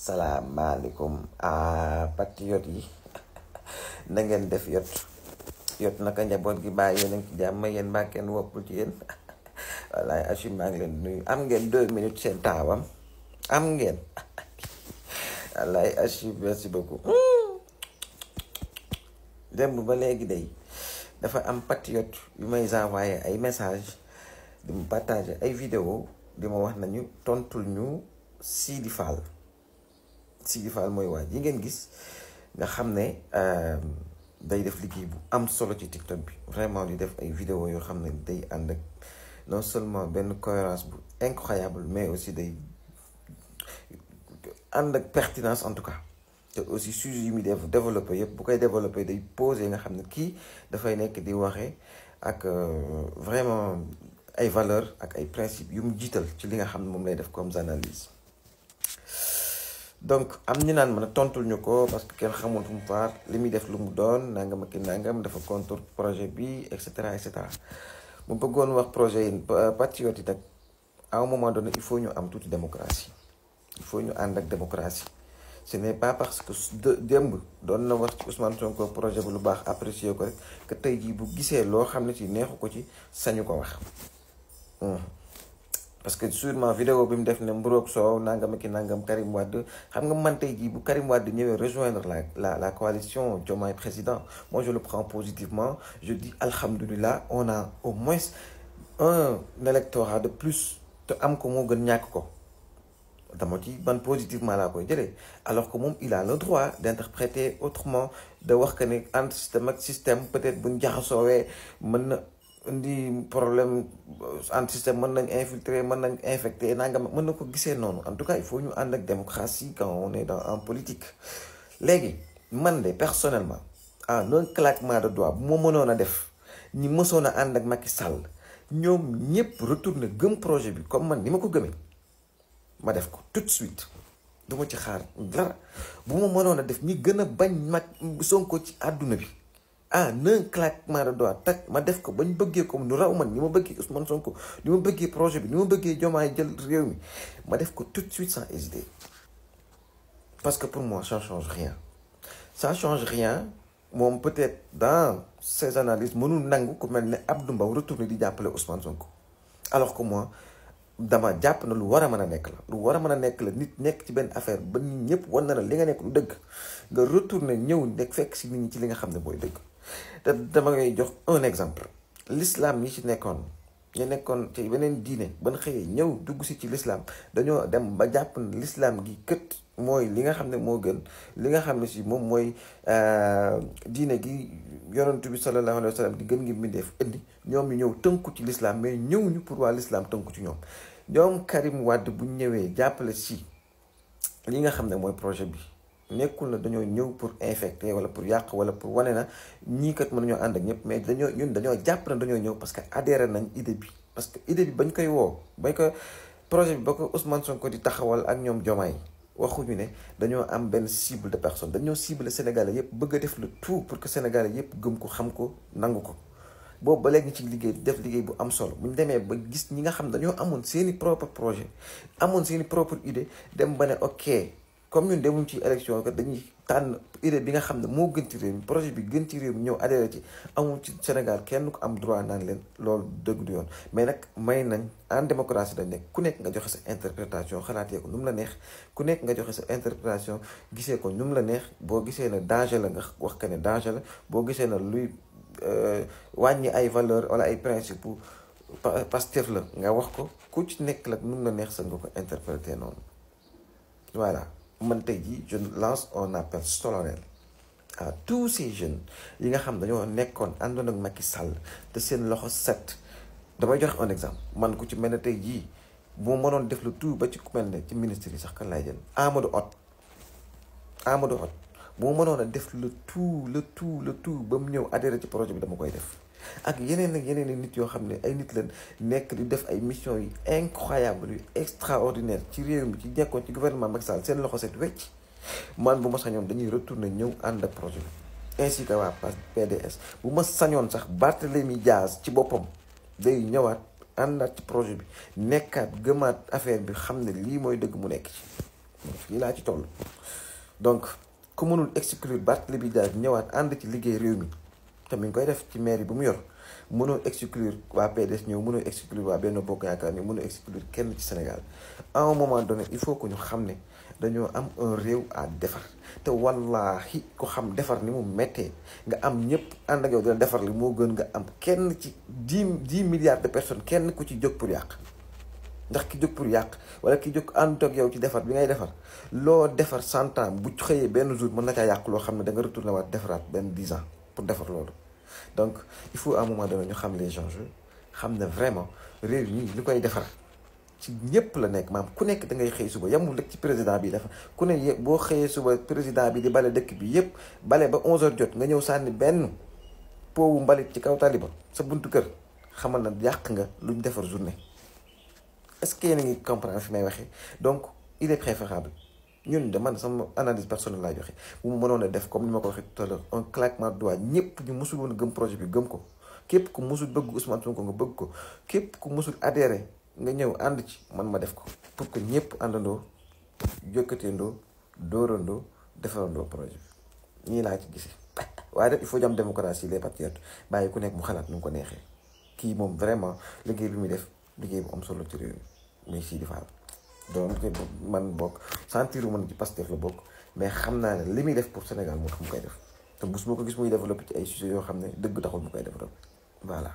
salaamaaleykum patriote yi na ngeen def yot naka njaboot gi bàyyi yéen a ngi ci jàmm yéen mbaa kenn woppul ci yéen wallaay Achim maa ngi leen nuyu am ngeen 2 minutes seen taawam am ngeen wallaay Achim merci beaucoup démb ba léegi day dafa am patriote yu may envoyé ay message di mu partager ay vidéo di ma wax nañu tontul ñu Sidi Fall mooy waaj yi ngeen gis nga xam ne day def liggéey bu am solo ci TikTok bi vraiment di def ay vidéo yoo xam ne day ànd ak non seulement benn cohérence bu incroyable mais aussi day ànd ak pertinence en tout cas te aussi sujet yi muy def développé yëpp bu koy développé day posé nga xam ne kii dafay nekk di waxee ak vraiment ay valeurs ak ay principes yu mu jiital ci li nga xam ne moom lay def comme analyse donc am ñu naan mën a tontul ñu ko parce que kenn xamul fu mu faar li muy def lu mu doon nangam ak nangam dafa contre projet bi et cetera et cetera mu bëggoon wax projet yi patriote yi nag à un moment donné il faut ñu am tuuti démocratie il faut ñu ànd ak démocratie ce n'est pas parce que démb doon na wax ci Ousmane Sonko projet bu lu baax apprécier ko rek que tey jii bu gisee loo xam ne ci neexu ko ci sañu ko wax parce que sûrement vidéo bi mu def ne mburoog soow nangam ak nangam Karim Wade xam nga man tey jii bu Karim Wade ñëwee rejoindre la coalition Diomaye président moi je le prends positivement je dis alhamdoulilah on a au moins un électorat de plus te am ko moo gën ñàkk ko dama ci ban positivement laa koy jëlee alors que moom il a le droit d'interpréter autrement de wax que ne entre système ak système peut-être buñ jaxasoowee mën na indi problème entre système mën nañ infiltrer mën nañ infecter nangam mën na ko gisee noonu en tout cas il faut ñu ànd ak démocratie quand on est en politique. léegi man de personnellement en un claquement de doigts bu ma mënoon a def ñi mësoon a ànd ak Macky Sall ñoom ñëpp retourner gëm projet bi comme man ni ma ko gëmee ma def ko tout de suite du ma ci xaar dara bu ma mënoon a def ñi gën a bañ mag Sonko ci àdduna bi. un claquement de doigts tak ma def ko bañ bëggee ko nu raw man ni ma bëggee Ousmane Sonko ni ma bëggee projet bi ni ma bëggee Diomaye jël réew mi ma def ko tout de suite sans hésiter parce que pour moi ça change rien moom peut-être dans ses analyses mënul nangu ku mel ne Abdou Mbow retourné di jàppale Ousmane Sonko alors que moi dama jàpp na lu war a mën a nekk la nit nekk ci benn affaire ba nit ñëpp war na la li nga nekk lu dëgg nga retourné ñëw nekk fekk si nit ñi ci li nga xam ne mooy dëgg te dama ngay jox un exemple l'islam ñi ci nekkoon ñu nekkoon ci beneen diine ban xëyee ñëw dugg si ci l'islam dañoo dem ba jàpp na l'islam gi kët mooy li nga xam ne moo gën li nga xam ne si moom mooy diine gi yonent bi sallallahu alayhi wa sallam di gën ngi mbindeef indi ñoom ñu ñëw tënku ci l'islam mais ñëwuñu pour waa l'islam tënku ci ñoom Karim Wade bu ñëwee jàppale si li nga xam ne mooy projet bi nekkul na dañoo ñëw pour infecter wala pour yàq wala pour wane na ñii kat mën nañoo ànd ak ñëpp mais dañoo jàpp na dañoo ñëw parce que adhéré nañ idée bi parce que idée bi bañ koy woo bañ ko projet bi ba ko Ousmane Sonko di taxawal ak ñoom Diomaye waxuñu ne dañoo am benn cible de personne dañoo cible Sénégalais yëpp bëgg a def le tout pour que Sénégalais yëpp gëm ko xam ko nangu ko boobu ba léegi ci liggéey def liggéey bu am solo bu ñu demee ba gis ñi nga xam dañoo amoon seeni propre projet amoon seeni propre idée dem ba ne ok comme ñun demuñ ci élection kat dañuy tànn idée bi nga xam ne moo gën ci réew mi projet bi gën ci réew mi ñëw adhéré ci amul ci Sénégal kenn ko am droit naan leen loolu dëgg du yoon mais nag may nañ en démocratie dañ nekk ku nekk nga joxe sa interprétation xalaatee ko nu mu la neex ku nekk nga joxe sa interprétation gisee ko nu mu la neex boo gisee ne danger la nga wax que ne danger la boo gisee ne luy wàññi ay valeur wala ay principe Pastef la nga wax ko ku ci nekk la nu mu la neex sa nga ko interpréter noonu voilà man tey jii je lance un appel solennel à tous ces jeunes yi nga xam dañoo nekkoon àndoon ak Macky Sall te seen loxo set damay joxe un exemple man ku ci mel ne tey jii bu ma mënoon def le tout ba ci ku mel ne ci ministre yi sax kan laay jël Amadou Hott bu ma mënoon a def le tout ba mu ñëw adhéré ci projet bi dama koy def ak yeneen nit yoo xam ne ay nit lañ nekk di def ay missions yu incroyable yu extraordinaire ci réew mi ci nekkoon ci gouvernement Macky Sall seen loxo set wecc man bu ma sañoon dañuy retourner ñëw ànd ak projet bi ainsi que waa PDS bu ma sañoon sax Barthélémy Diaz ci boppam day ñëwaat àndaat ci projet bi nekkaat gëmaat affaire bi xam ne lii mooy dëgg mu nekk ci fii laa ci toll. donc ku mënul exclure Barthélémy Dias ñëwaat ànd ci liggéey réew mi te mi ngi koy def ci mairie bu mu yor mënoo exclure waa PDS ñëw mënoo exclure waa Benno Bokk Yaakaar ñëw mënoo exclure kenn ci Sénégal à un moment donné il faut que ñu xam ne dañoo am un réew à defar te wallaahi ku xam defar ni mu méttee nga am ñëpp ànd ak yow dina defar li moo gën nga am kenn ci 10 milliards de personnes kenn ku ci jóg pour yàq. ndax ki jóg pour yàq wala ki jóg ànd ak yow ci defar bi ngay defar loo defar 100 ans bu xëyee benn jour mën na caa yàq loo xam ne da nga retourné waat defaraat benn 10 ans pour defar loolu. donc il faut à un moment donné ñu xam les enjeux xam ne vraiment réew mi li koy defar ci ñëpp la nekk maam ku nekk da ngay xëy suba yamul rek ci président bi dafa ku ne boo xëyee suba président bi di bale dëkk bi yëpp bale ba 11h jot nga ñëw sànni benn powu mbalit ci kaw taliba sa buntu kër xamal na yàq nga luñ defar journée. est-ce que yéen a ngi comprendre fi may waxee donc il est préférable ñun de man sama analyse personnelle laa joxe bu mu mënoon a def comme ni ma ko waxee tout à l'heure un claquement de doigts ñëpp ñu musul woon gëm projet bi gëm ko képp ku musul bëgg Ousmane Sonko nga bëgg ko képp ku musul adhéré nga ñëw ànd ci man ma def ko pour que ñëpp àndandoo jokkateendoo dóorandoo defarandoo projet bi ñii laa ci gisee waaye rek il faut ñu am démocratie les patriotes bàyyi ku nekk mu xalaat nu mu ko neexee kii moom vraiment liggéey bi muy def liggéey bu am solo ci réew mi muy Sidi Fall donc man bokk sentiru man ci Pastef la bokk mais xam naa ne li muy def pour Sénégal moo tax mu koy def te bés moo ko gis muy développé ci ay sujets yoo xam ne dëgg taxul mu koy développé voilà